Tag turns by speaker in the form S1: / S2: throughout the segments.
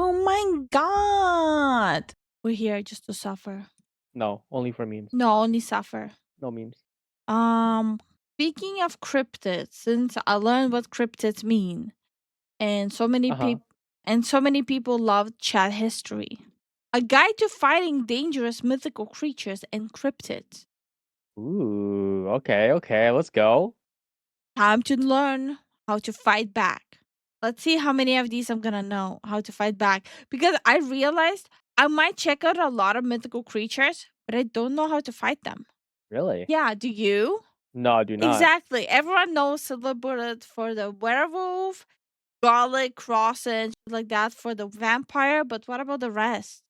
S1: Oh my god. We're here just to suffer.
S2: No, only for memes.
S1: No, only suffer.
S2: No memes.
S1: Um, Speaking of cryptids, since I learned what cryptids mean, and
S2: Uh-huh.
S1: so many people love chat history. A guide to fighting dangerous mythical creatures and cryptids.
S2: Ooh, okay, let's go.
S1: Time to learn how to fight back. Let's see how many of these I'm gonna know how to fight back. Because I realized I might check out a lot of mythical creatures, but I don't know how to fight them.
S2: Really?
S1: Yeah, do you?
S2: No, I do not.
S1: Exactly. Everyone knows celebrated for the werewolf, garlic, cross, and shit like that for the vampire, but what about the rest?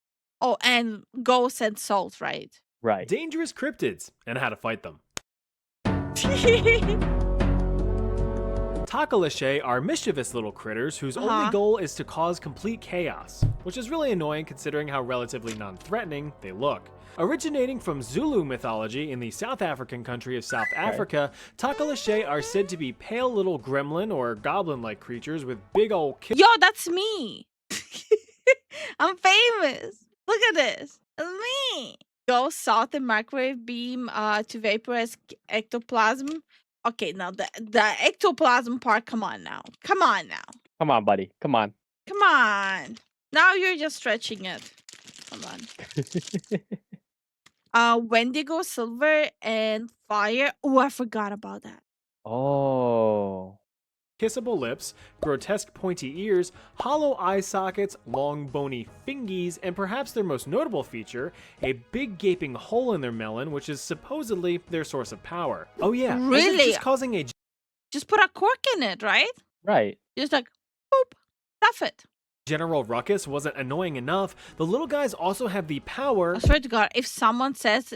S1: Oh, and ghosts and souls, right?
S2: Right.
S3: Dangerous cryptids and how to fight them. Takalishe are mischievous little critters whose only goal is to cause complete chaos, which is really annoying considering how relatively non-threatening they look. Originating from Zulu mythology in the South African country of South Africa, Takalishe are said to be pale little gremlin or goblin-like creatures with big ol'
S1: Yo, that's me. I'm famous. Look at this. It's me. Go salt and microwave beam to vaporize ectoplasm. Okay, now the ectoplasm part, come on now. Come on now.
S2: Come on, buddy. Come on.
S1: Come on. Now you're just stretching it. Come on. Wendigo, silver, and fire. Oh, I forgot about that.
S2: Oh.
S3: kissable lips, grotesque pointy ears, hollow eye sockets, long bony fingies, and perhaps their most notable feature, a big gaping hole in their melon, which is supposedly their source of power. Oh yeah, as if
S1: Really?
S3: just causing a
S1: Just put a cork in it, right?
S2: Right.
S1: Just like, boop, stuff it.
S3: general ruckus wasn't annoying enough, the little guys also have the power
S1: I swear to God, if someone says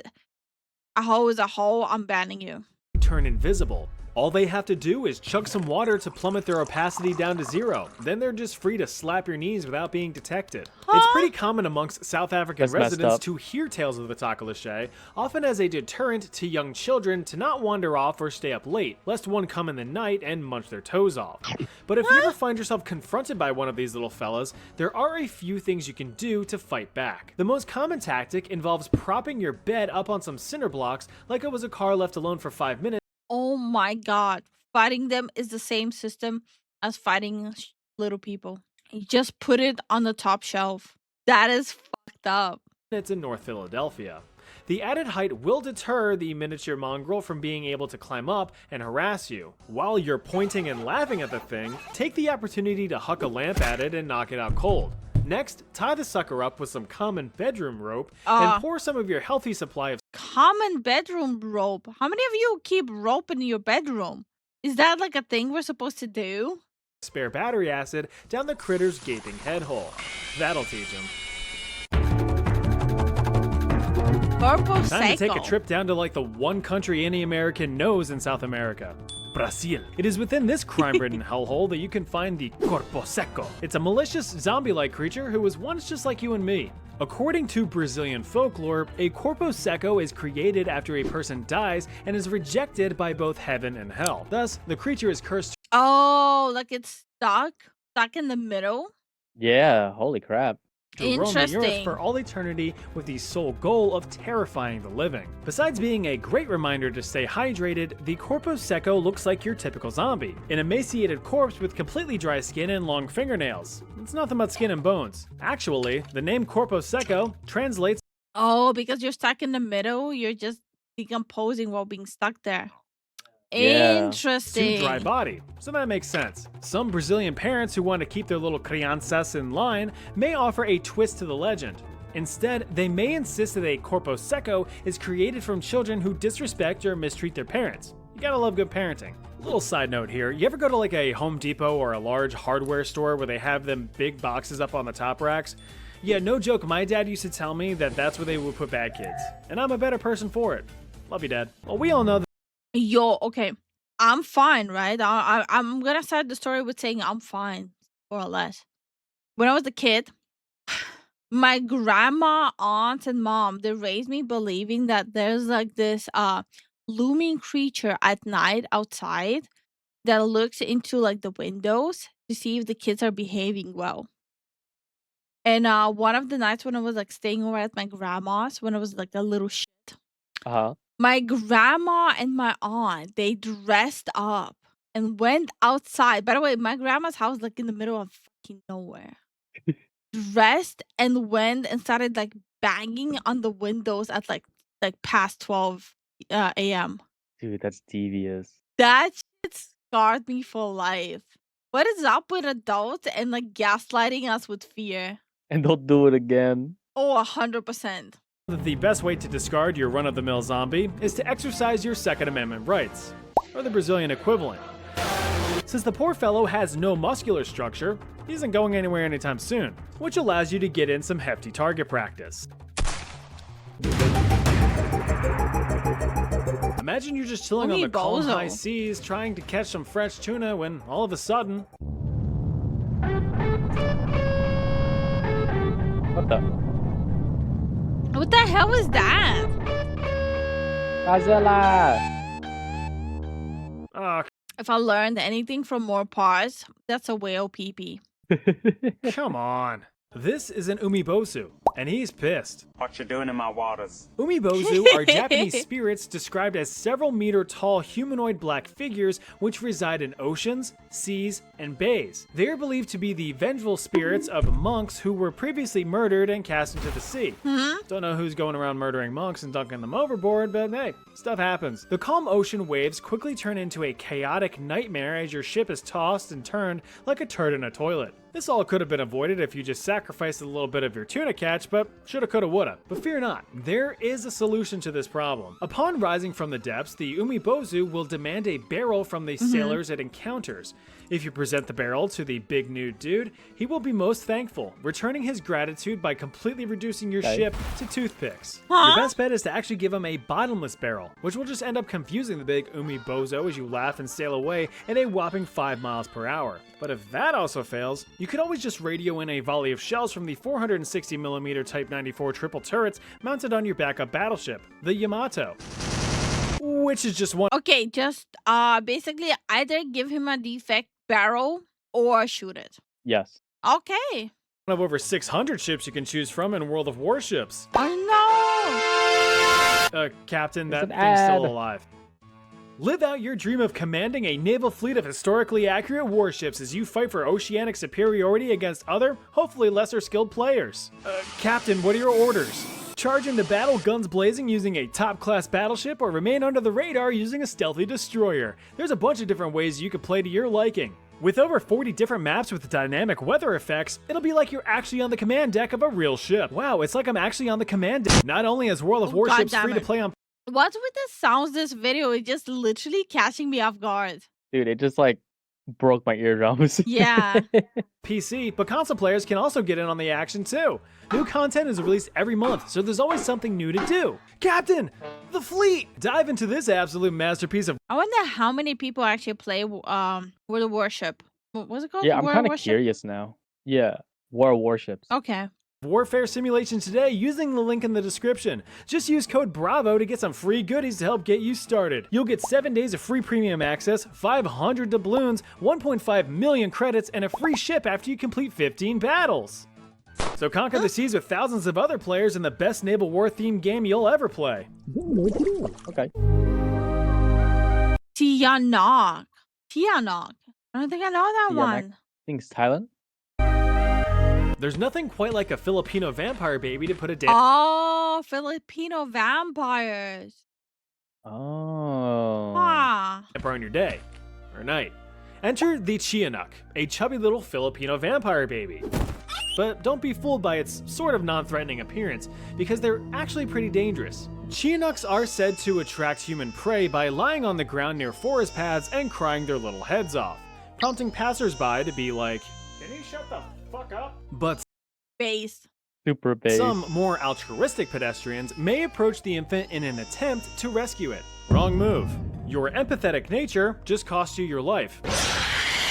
S1: a hole is a hole, I'm banning you.
S3: to turn invisible. All they have to do is chug some water to plummet their opacity down to 0. Then they're just free to slap your knees without being detected. It's pretty common amongst South African
S2: That's messed
S3: residents
S2: up.
S3: to hear tales of the Takalishe, often as a deterrent to young children to not wander off or stay up late, lest one come in the night and munch their toes off. But if you ever find yourself confronted by one of these little fellas, there are a few things you can do to fight back. The most common tactic involves propping your bed up on some cinder blocks like it was a car left alone for 5 minutes.
S1: Oh my God. Fighting them is the same system as fighting little people. You just put it on the top shelf. That is fucked up.
S3: In North Philadelphia. The added height will deter the miniature mongrel from being able to climb up and harass you. While you're pointing and laughing at the thing, take the opportunity to huck a lamp at it and knock it out cold. Next, tie the sucker up with some common bedroom rope and pour some of your healthy supply of
S1: Common bedroom rope. How many of you keep rope in your bedroom? Is that like a thing we're supposed to do?
S3: spare battery acid down the critter's gaping head hole. That'll teach him.
S1: Purple
S3: Time to take a
S1: cycle.
S3: trip down to like the one country any American knows in South America. Brazil. It is within this crime-ridden hellhole that you can find the Corpo Seco. It's a malicious, zombie-like creature who was once just like you and me. According to Brazilian folklore, a Corpo Seco is created after a person dies and is rejected by both heaven and hell. Thus, the creature is cursed
S1: Oh, like it's stuck in the middle.
S2: Yeah, holy crap.
S3: to roam the earth
S1: Interesting.
S3: for all eternity with the sole goal of terrifying the living. Besides being a great reminder to stay hydrated, the Corpo Seco looks like your typical zombie, an emaciated corpse with completely dry skin and long fingernails. It's nothing but skin and bones. Actually, the name Corpo Seco translates
S1: Oh, because you're stuck in the middle, you're just decomposing while being stuck there.
S2: Yeah.
S1: Interesting.
S3: to dry body, so that makes sense. Some Brazilian parents who want to keep their little crianças in line may offer a twist to the legend. Instead, they may insist that a Corpo Seco is created from children who disrespect or mistreat their parents. You gotta love good parenting. Little side note here, you ever go to like a Home Depot or a large hardware store where they have them big boxes up on the top racks? Yeah, no joke, my dad used to tell me that that's where they would put bad kids. And I'm a better person for it. Love you, Dad. Well, we all know that
S1: Yo, okay. I'm fine, right? I'm gonna start the story with saying I'm fine, more or less. When I was a kid, my grandma, aunt, and mom, they raised me believing that there's like this looming creature at night outside that looks into like the windows to see if the kids are behaving well. And one of the nights when I was like staying over at my grandma's, when I was like a little shit,
S2: Uh-huh.
S1: my grandma and my aunt, they dressed up and went outside. By the way, my grandma's house like in the middle of fucking nowhere. Dressed and went and started like banging on the windows at like past 12 a.m.
S2: Dude, that's devious.
S1: That shit scarred me for life. What is up with adults and like gaslighting us with fear?
S2: And don't do it again.
S1: Oh, 100%.
S3: The best way to discard your run-of-the-mill zombie is to exercise your Second Amendment rights, or the Brazilian equivalent. Since the poor fellow has no muscular structure, he isn't going anywhere anytime soon, which allows you to get in some hefty target practice. Imagine you're just chilling on the calm high seas trying to catch some fresh tuna when all of a sudden...
S2: What the?
S1: What the hell is that?
S2: Godzilla!
S3: Oh,
S1: If I learned anything from more parts, that's a whale pee-pee.
S3: come on. This is an umibosu, and he's pissed.
S4: What you doing in my waters?
S3: Umibosu are Japanese spirits described as several meter tall humanoid black figures which reside in oceans, seas, and bays. They are believed to be the vengeful spirits of monks who were previously murdered and cast into the sea. Don't know who's going around murdering monks and dunking them overboard, but hey, stuff happens. The calm ocean waves quickly turn into a chaotic nightmare as your ship is tossed and turned like a turd in a toilet. This all could have been avoided if you just sacrificed a little bit of your tuna catch, but shoulda, coulda, woulda. But fear not, there is a solution to this problem. Upon rising from the depths, the umibozu will demand a barrel from the sailors it encounters. If you present the barrel to the big nude dude, he will be most thankful, returning his gratitude by completely reducing your ship to toothpicks. Your best bet is to actually give him a bottomless barrel, which will just end up confusing the big umibozo as you laugh and sail away at a whopping 5 miles per hour. But if that also fails, you could always just radio in a volley of shells from the 460mm Type 94 triple turrets mounted on your backup battleship, the Yamato. Which is just one.
S1: Okay, just basically either give him a defect barrel or shoot it.
S2: Yes.
S1: Okay.
S3: One of over 600 ships you can choose from in World of Warships.
S1: Oh no!
S3: Captain,
S2: It's
S3: that
S2: an
S3: thing's
S2: ad.
S3: still alive. Live out your dream of commanding a naval fleet of historically accurate warships as you fight for oceanic superiority against other, hopefully lesser skilled players. Captain, what are your orders? Charge into battle guns blazing using a top-class battleship or remain under the radar using a stealthy destroyer. There's a bunch of different ways you could play to your liking. With over 40 different maps with dynamic weather effects, it'll be like you're actually on the command deck of a real ship. Wow, it's like I'm actually on the command deck. Not only is World of Warships free to play on
S1: What's with the sounds this video is just literally catching me off guard.
S2: Dude, it just like broke my eardrums.
S1: Yeah.
S3: PC, but console players can also get in on the action too. New content is released every month, so there's always something new to do. Captain, the fleet! Dive into this absolute masterpiece of...
S1: I wonder how many people actually play World of Warship. What's it called?
S2: Yeah, I'm
S1: World
S2: kind
S1: of
S2: of
S1: Warship?
S2: curious now. Yeah, War of Warships.
S1: Okay.
S3: warfare simulation today using the link in the description. Just use code BRAVO to get some free goodies to help get you started. You'll get 7 days of free premium access, 500 doubloons, 1.5 million credits, and a free ship after you complete 15 battles. So conquer the seas with thousands of other players in the best naval war themed game you'll ever play.
S2: Okay.
S1: Tianak. Tianak. I don't think I know that
S2: Tianak.
S1: one.
S2: I think it's Thailand.
S3: There's nothing quite like a Filipino vampire baby to put a
S1: Oh, Filipino vampires.
S2: Oh.
S1: Ah.
S3: vampire on your day or night. Enter the Chianuk, a chubby little Filipino vampire baby. But don't be fooled by its sort of non-threatening appearance, because they're actually pretty dangerous. Chianuks are said to attract human prey by lying on the ground near forest paths and crying their little heads off, prompting passersby to be like, "Can you shut the fuck up?" But
S1: Base.
S2: Super base.
S3: some more altruistic pedestrians may approach the infant in an attempt to rescue it. Wrong move. Your empathetic nature just cost you your life.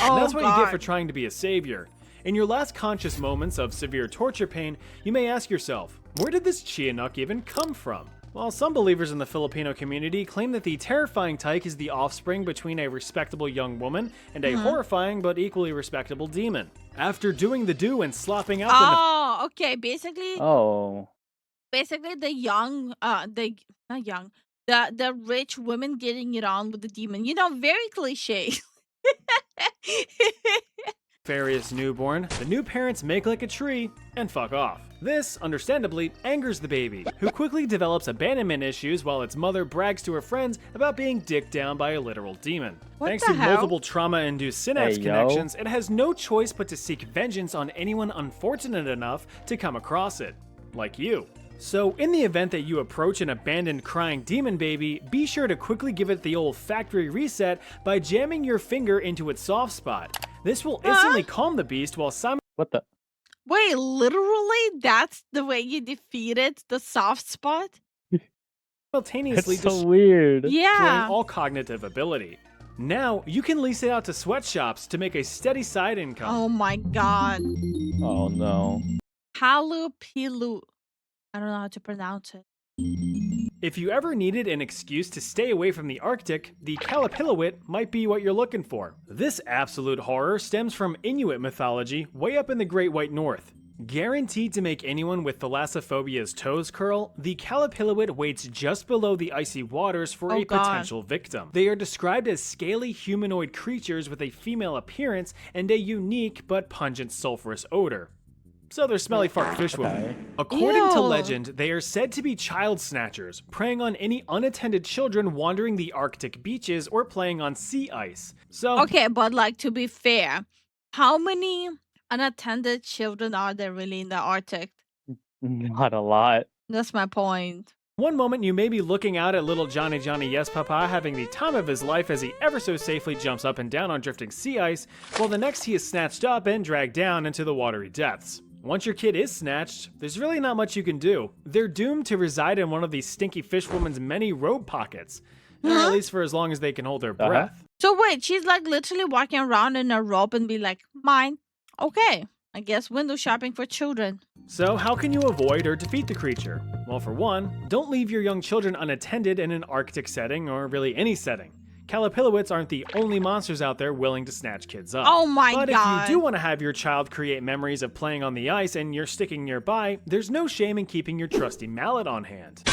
S1: Oh,
S3: That's what you
S1: God.
S3: get for trying to be a savior. In your last conscious moments of severe torture pain, you may ask yourself, where did this Chianuk even come from? While some believers in the Filipino community claim that the terrifying tyke is the offspring between a respectable young woman and a horrifying but equally respectable demon. After doing the do and slopping out the
S1: Oh, okay.
S2: Oh.
S1: Basically the young, the not young, the rich women getting it on with the demon. You know, very cliche.
S3: nefarious newborn, the new parents make like a tree and fuck off. This, understandably, angers the baby, who quickly develops abandonment issues while its mother brags to her friends about being dicked down by a literal demon.
S1: What
S3: Thanks
S1: the
S3: to
S1: hell?
S3: multiple trauma-induced synapse
S2: Hey, yo.
S3: connections, it has no choice but to seek vengeance on anyone unfortunate enough to come across it. Like you. So, in the event that you approach an abandoned crying demon baby, be sure to quickly give it the old factory reset by jamming your finger into its soft spot. This will instantly calm the beast while
S2: What the?
S1: Wait, literally? That's the way you defeated the soft spot?
S3: simultaneously
S2: It's so weird.
S3: destroying
S1: Yeah.
S3: all cognitive ability. Now, you can lease it out to sweatshops to make a steady side income.
S1: Oh my god.
S2: Oh no.
S1: Halupilu. I don't know how to pronounce it.
S3: If you ever needed an excuse to stay away from the Arctic, the Kalapilawit might be what you're looking for. This absolute horror stems from Inuit mythology way up in the Great White North. Guaranteed to make anyone with thalassophobia's toes curl, the Kalapilawit waits just below the icy waters for
S1: Oh,
S3: a
S1: God.
S3: potential victim. They are described as scaly humanoid creatures with a female appearance and a unique but pungent sulfurous odor. So they're smelly fart fish women.
S2: Okay.
S3: According to
S1: Ew.
S3: legend, they are said to be child snatchers, preying on any unattended children wandering the Arctic beaches or playing on sea ice. So,
S1: Okay, but like to be fair, how many unattended children are there really in the Arctic?
S2: Not a lot.
S1: That's my point.
S3: one moment you may be looking out at little Johnny Yes Papa having the time of his life as he ever so safely jumps up and down on drifting sea ice, while the next he is snatched up and dragged down into the watery depths. Once your kid is snatched, there's really not much you can do. They're doomed to reside in one of these stinky fishwoman's many robe pockets. Or at least for as long as they can hold their breath.
S1: So wait, she's like literally walking around in a robe and be like, mine. Okay, I guess window shopping for children.
S3: So how can you avoid or defeat the creature? Well, for one, don't leave your young children unattended in an Arctic setting or really any setting. Kalapilawits aren't the only monsters out there willing to snatch kids up.
S1: Oh my
S3: But
S1: god.
S3: if you do want to have your child create memories of playing on the ice and you're sticking nearby, there's no shame in keeping your trusty mallet on hand.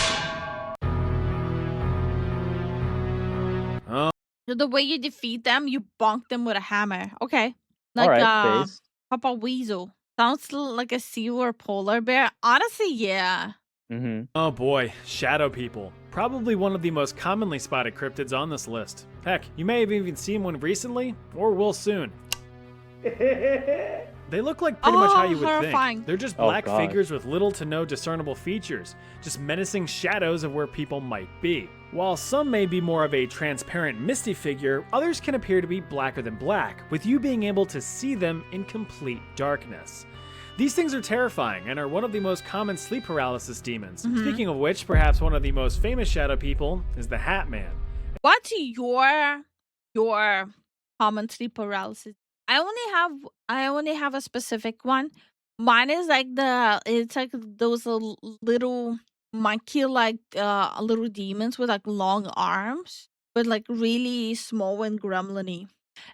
S1: So the way you defeat them, you bonk them with a hammer. Okay. Like
S2: Alright, base.
S1: Papa Weasel. Sounds like a seal or polar bear. Honestly, yeah.
S2: Mm-hmm.
S3: Oh boy, shadow people. Probably one of the most commonly spotted cryptids on this list. Heck, you may have even seen one recently, or will soon. They look like pretty much how you would
S1: horrifying.
S3: think. They're just
S2: Oh,
S3: black
S2: God.
S3: figures with little to no discernible features, just menacing shadows of where people might be. While some may be more of a transparent misty figure, others can appear to be blacker than black, with you being able to see them in complete darkness. These things are terrifying and are one of the most common sleep paralysis demons. Speaking of which, perhaps one of the most famous shadow people is the Hat Man.
S1: What's your common sleep paralysis? I only have a specific one. Mine is like it's like those little monkey like little demons with like long arms, but like really small and gremlin-y.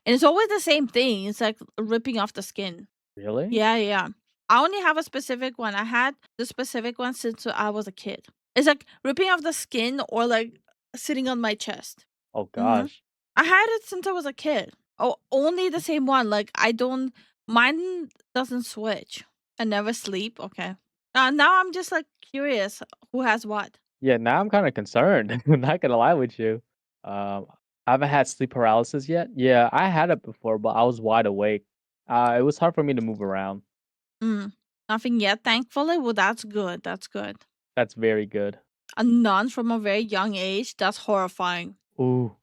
S1: And it's always the same thing. It's like ripping off the skin.
S2: Really?
S1: Yeah. I only have a specific one. I had the specific one since I was a kid. It's like ripping off the skin or like sitting on my chest.
S2: Oh gosh.
S1: I had it since I was a kid. Oh, only the same one. Like mine doesn't switch. I never sleep. Okay. Now I'm just like curious who has what.
S2: Yeah, now I'm kind of concerned. Not gonna lie with you. I haven't had sleep paralysis yet. Yeah, I had it before, but I was wide awake. It was hard for me to move around.
S1: Nothing yet, thankfully. Well, that's good. That's good.
S2: That's very good.
S1: A nun from a very young age. That's horrifying.
S2: Ooh,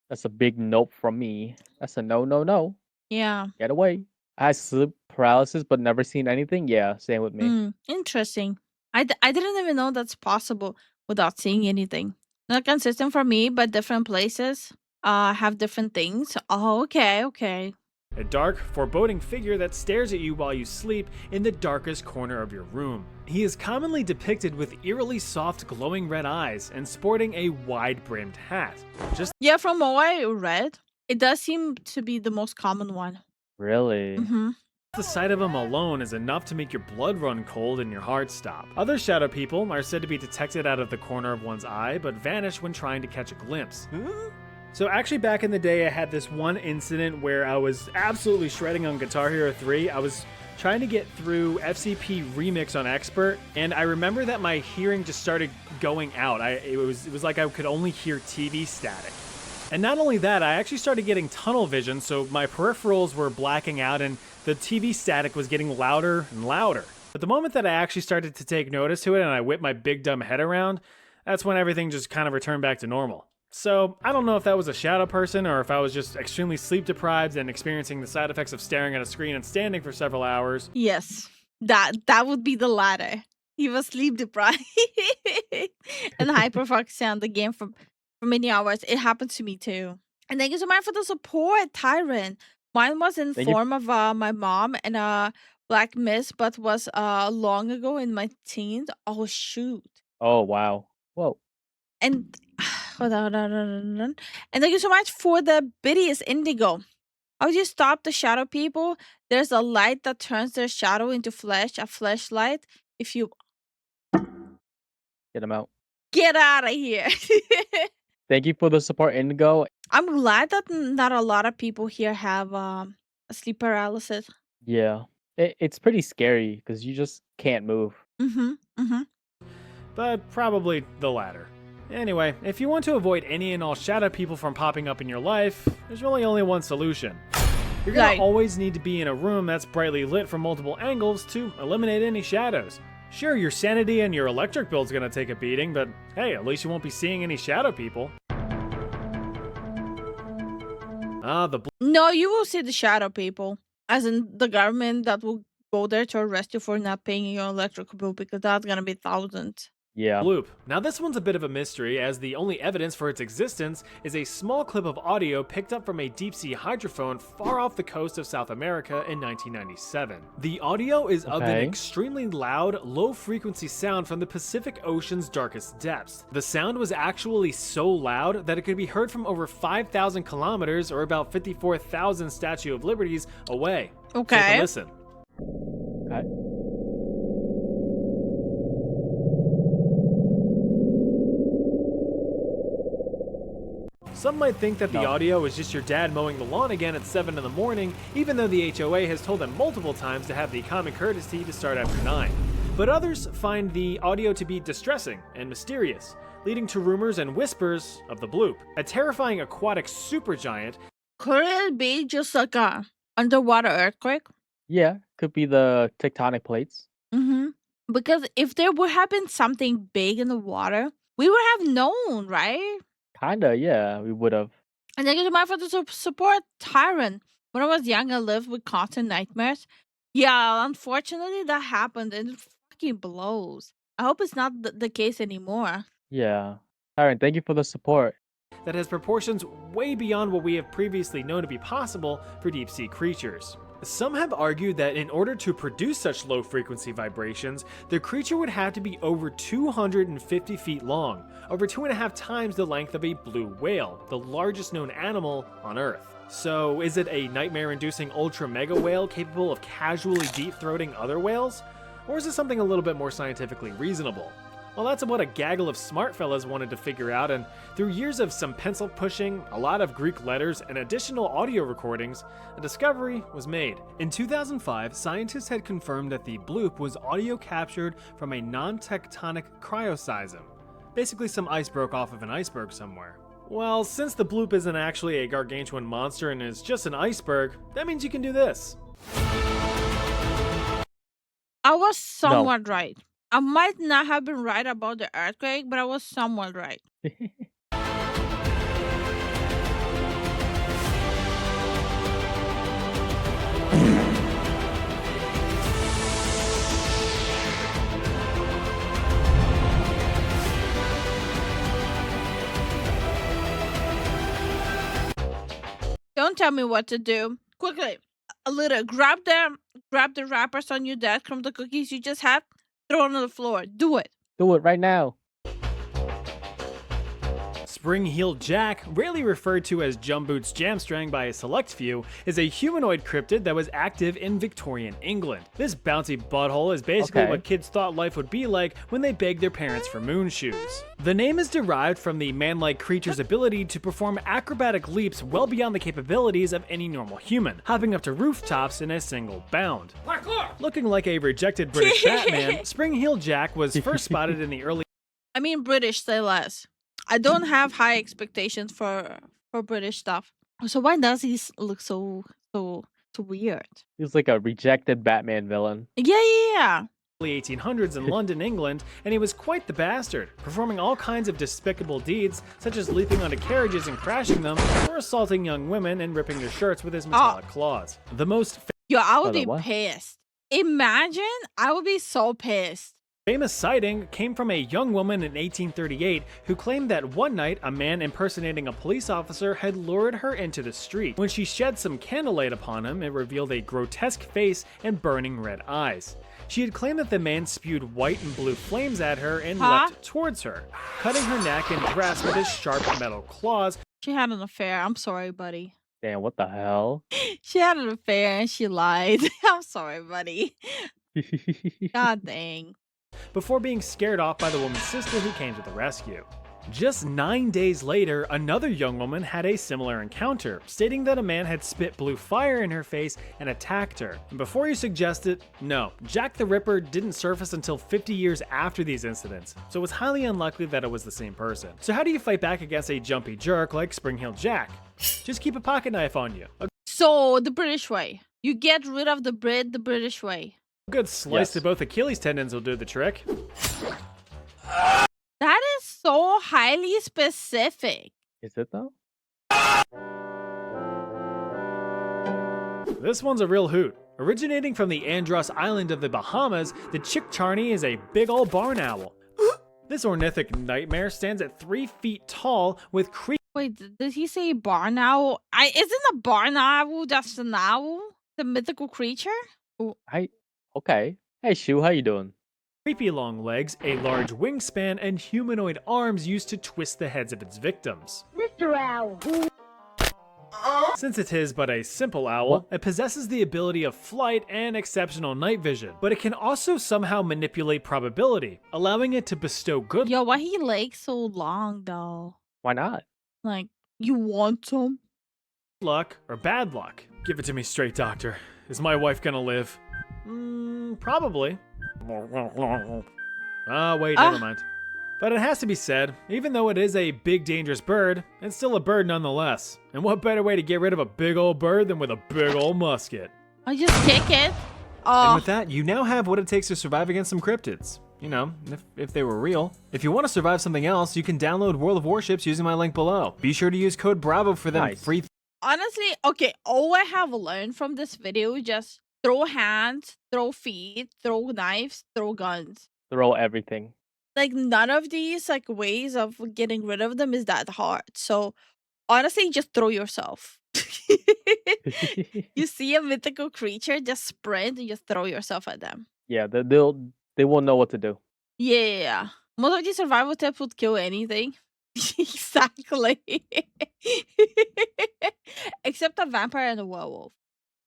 S2: that's a big nope from me. That's a no.
S1: Yeah.
S2: Get away. I had sleep paralysis, but never seen anything. Yeah, same with me.
S1: Interesting. I didn't even know that's possible without seeing anything. Not consistent for me, but different places have different things. Oh, okay.
S3: A dark, foreboding figure that stares at you while you sleep in the darkest corner of your room. He is commonly depicted with eerily soft, glowing red eyes and sporting a wide-brimmed hat. Just
S1: Yeah, from what I read, it does seem to be the most common one.
S2: Really?
S3: The sight of them alone is enough to make your blood run cold and your heart stop. Other shadow people are said to be detected out of the corner of one's eye, but vanish when trying to catch a glimpse. So actually back in the day, I had this one incident where I was absolutely shredding on Guitar Hero 3. I was trying to get through FCP Remix on Expert, and I remember that my hearing just started going out. It was like I could only hear TV static. And not only that, I actually started getting tunnel vision, so my peripherals were blacking out and the TV static was getting louder and louder. But the moment that I actually started to take notice to it and I whipped my big dumb head around, that's when everything just kind of returned back to normal. So I don't know if that was a shadow person or if I was just extremely sleep deprived and experiencing the side effects of staring at a screen and standing for several hours.
S1: Yes, that would be the latter. He was sleep deprived and hyperfocusing on the game for many hours. It happened to me too. And thank you so much for the support, Tyrant. Mine was in
S2: Thank you.
S1: form of my mom and Black Mist, but was long ago in my teens. Oh shoot.
S2: Oh, wow. Whoa.
S1: And hold on. And thank you so much for the Biddies Indigo. How do you stop the shadow people? There's a light that turns their shadow into flesh, a flashlight. If you
S2: Get him out.
S1: get out of here.
S2: Thank you for the support, Indigo.
S1: I'm glad that not a lot of people here have sleep paralysis.
S2: Yeah. It's pretty scary because you just can't move.
S3: But probably the latter. Anyway, if you want to avoid any and all shadow people from popping up in your life, there's really only one solution. You're gonna
S1: Right.
S3: always need to be in a room that's brightly lit from multiple angles to eliminate any shadows. Sure, your sanity and your electric bill's gonna take a beating, but hey, at least you won't be seeing any shadow people.
S1: No, you will see the shadow people, as in the government that will go there to arrest you for not paying your electric bill, because that's gonna be thousands.
S2: Yeah.
S3: Bloop. Now this one's a bit of a mystery, as the only evidence for its existence is a small clip of audio picked up from a deep-sea hydrophone far off the coast of South America in 1997. The audio is of an
S2: Okay.
S3: extremely loud, low-frequency sound from the Pacific Ocean's darkest depths. The sound was actually so loud that it could be heard from over 5,000 kilometers, or about 54,000 Statue of Liberties, away. Take a
S1: Okay.
S3: listen.
S2: Okay.
S3: Some might think that the
S2: No.
S3: audio is just your dad mowing the lawn again at 7 in the morning, even though the HOA has told them multiple times to have the common courtesy to start after 9. But others find the audio to be distressing and mysterious, leading to rumors and whispers of the bloop, a terrifying aquatic supergiant.
S1: Could it be just like a underwater earthquake?
S2: Yeah. Could be the tectonic plates.
S1: Because if there would have been something big in the water, we would have known, right?
S2: Kinda, yeah. We would have.
S1: And thank you so much for the support, Tyrant. When I was young, I lived with constant nightmares. Yeah, unfortunately, that happened, and it fucking blows. I hope it's not the case anymore.
S2: Yeah. Alright, thank you for the support.
S3: That has proportions way beyond what we have previously known to be possible for deep sea creatures. Some have argued that in order to produce such low frequency vibrations, the creature would have to be over 250 feet long, over 2.5 times the length of a blue whale, the largest known animal on Earth. So is it a nightmare-inducing ultra mega whale capable of casually deep-throating other whales? Or is it something a little bit more scientifically reasonable? Well, that's what a gaggle of smart fellas wanted to figure out, and through years of some pencil pushing, a lot of Greek letters, and additional audio recordings, a discovery was made. In 2005, scientists had confirmed that the bloop was audio captured from a non-tectonic cryoseism. Basically, some ice broke off of an iceberg somewhere. Well, since the bloop isn't actually a gargantuan monster and is just an iceberg, that means you can do this.
S1: I was somewhat right. I might not have been right about the earthquake, but I was somewhat right. Don't tell me what to do. Quickly, a little. Grab the wrappers on your desk from the cookies you just had. Throw it on the floor. Do it.
S2: Do it right now.
S3: Spring-heeled Jack, rarely referred to as Jumboots Jamstrang by a select few, is a humanoid cryptid that was active in Victorian England. This bouncy butthole is basically
S2: Okay.
S3: what kids thought life would be like when they begged their parents for moon shoes. The name is derived from the man-like creature's ability to perform acrobatic leaps well beyond the capabilities of any normal human, hopping up to rooftops in a single bound. Looking like a rejected British Batman, Spring-heeled Jack was first spotted in the early
S1: I mean, British, say less. I don't have high expectations for British stuff. So why does he look so weird?
S2: He's like a rejected Batman villain.
S1: Yeah.
S3: 1800s in London, England, and he was quite the bastard, performing all kinds of despicable deeds, such as leaping onto carriages and crashing them, or assaulting young women and ripping their shirts with his metallic claws. The most
S1: Yo, I would
S2: the
S1: be
S2: what?
S1: pissed. Imagine, I would be so pissed.
S3: famous sighting came from a young woman in 1838 who claimed that one night a man impersonating a police officer had lured her into the street. When she shed some candlelight upon him, it revealed a grotesque face and burning red eyes. She had claimed that the man spewed white and blue flames at her and leapt towards her, cutting her neck and dress with his sharp metal claws.
S1: She had an affair. I'm sorry, buddy.
S2: Damn, what the hell?
S1: She had an affair and she lied. I'm sorry, buddy. God dang.
S3: Before being scared off by the woman's sister who came to the rescue. Just 9 days later, another young woman had a similar encounter, stating that a man had spit blue fire in her face and attacked her. And before you suggest it, no, Jack the Ripper didn't surface until 50 years after these incidents, so it was highly unlikely that it was the same person. So how do you fight back against a jumpy jerk like Spring-heeled Jack? Just keep a pocket knife on you. A
S1: So, the British way. You get rid of the bread the British way.
S3: good slice
S2: Yes.
S3: to both Achilles tendons will do the trick.
S1: That is so highly specific.
S2: Is it though?
S3: This one's a real hoot. Originating from the Andros Island of the Bahamas, the Chickcharney is a big ol' barn owl. This ornithic nightmare stands at 3 feet tall with
S1: Wait, did he say barn owl? Isn't a barn owl just an owl? The mythical creature?
S2: Okay. Hey, Shu, how you doing?
S3: creepy long legs, a large wingspan, and humanoid arms used to twist the heads of its victims.
S4: Mr. Owl.
S3: Since it is but a simple owl, it possesses the ability of flight and exceptional night vision, but it can also somehow manipulate probability, allowing it to bestow good
S1: Yo, why he legs so long though?
S2: Why not?
S1: Like, you want some?
S3: luck or bad luck. Give it to me straight, doctor. Is my wife gonna live? Probably. Wait, never mind. But it has to be said, even though it is a big dangerous bird, it's still a bird nonetheless. And what better way to get rid of a big old bird than with a big old musket?
S1: I just kick it.
S3: And
S1: Oh,
S3: with that, you now have what it takes to survive against some cryptids. You know, if they were real. If you want to survive something else, you can download World of Warships using my link below. Be sure to use code BRAVO for them
S2: Nice.
S3: free.
S1: honestly, okay, all I have learned from this video, just throw hands, throw feet, throw knives, throw guns.
S2: Throw everything.
S1: Like, none of these, like, ways of getting rid of them is that hard. So, honestly, just throw yourself. You see a mythical creature, just sprint and just throw yourself at them.
S2: Yeah, they won't know what to do.
S1: Yeah. Most of these survival tips would kill anything. Exactly. Except a vampire and a werewolf.